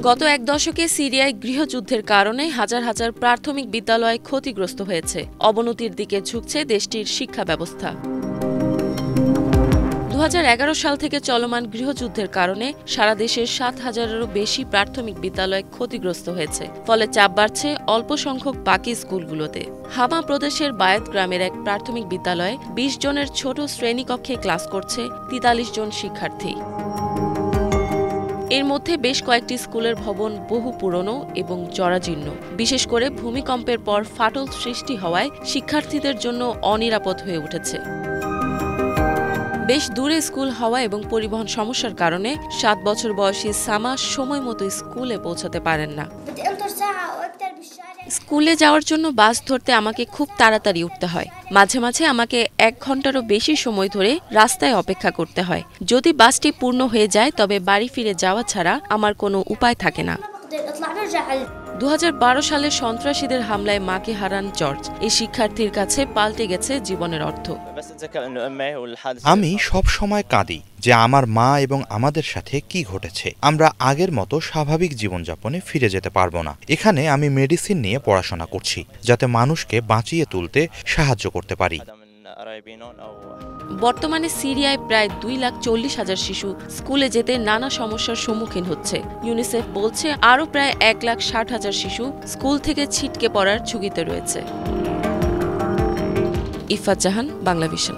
গত এক দশকে সিরিয়ায় গৃহযুদ্ধের কারণে হাজার হাজার প্রাথমিক বিদ্যালয় ক্ষতিগ্রস্ত হয়েছে। অবনতির দিকে ঝুঁকছে দেশটির শিক্ষা ব্যবস্থা। 2011 সাল থেকে চলমান গৃহযুদ্ধের কারণে সারা দেশের 7,000-এরও বেশি প্রাথমিক বিদ্যালয় ক্ষতিগ্রস্ত হয়েছে। ফলে চাপ বাড়ছে অল্প সংখ্যক বাকি স্কুলগুলোতে। হামা প্রদেশের বায়েত গ্রামের এক প্রাথমিক বিদ্যালয়ে 20 জনের ছোট শ্রেণীকক্ষে ক্লাস করছে 43 জন শিক্ষার্থী। এর মধ্যে বেশ কয়েকটি স্কুলের ভবন বহু পুরনো এবং জরাজীর্ণ। বিশেষ করে ভূমিকম্পের পর ফাটল সৃষ্টি হওয়ায় শিক্ষার্থীদের জন্য অনিরাপদ হয়ে উঠেছে। বেশ দূরে স্কুল হওয়া এবং পরিবহন সমস্যার কারণে 7 বছর বয়সী সামা সময় মতো স্কুলে পৌঁছাতে পারেন না। স্কুলে যাওয়ার জন্য বাস ধরতে আমাকে খুব তাড়াতাড়ি উঠতে হয়। মাঝে মাঝে আমাকে 1 ঘন্টারও বেশি সময় ধরে রাস্তায় অপেক্ষা করতে হয়। যদি বাসটি পূর্ণ হয়ে যায় তবে বাড়ি ফিরে যাওয়া ছাড়া আমার কোনো উপায় থাকে না। 2012 সালে সন্ত্রাসীদের হামলায় মাকে হারান জর্জ। এই শিক্ষার্থীর কাছে পাল্টে গেছে জীবনের অর্থ। আমি সব সময় কাঁদি যে আমার মা এবং আমাদের সাথে কি ঘটেছে। আমরা আগের মতো স্বাভাবিক জীবনযাপনে ফিরে যেতে পারবো না। এখানে আমি মেডিসিন নিয়ে পড়াশোনা করছি যাতে মানুষকে বাঁচিয়ে তুলতে সাহায্য করতে পারি। বর্তমানে সিরিয়ায় প্রায় 2,40,000 শিশু স্কুলে যেতে নানা সমস্যার সম্মুখীন হচ্ছে। ইউনিসেফ বলছে আরও প্রায় 1,60,000 শিশু স্কুল থেকে ছিটকে পড়ার ঝুঁকিতে রয়েছে। ইফাত জাহান, বাংলাভিশন।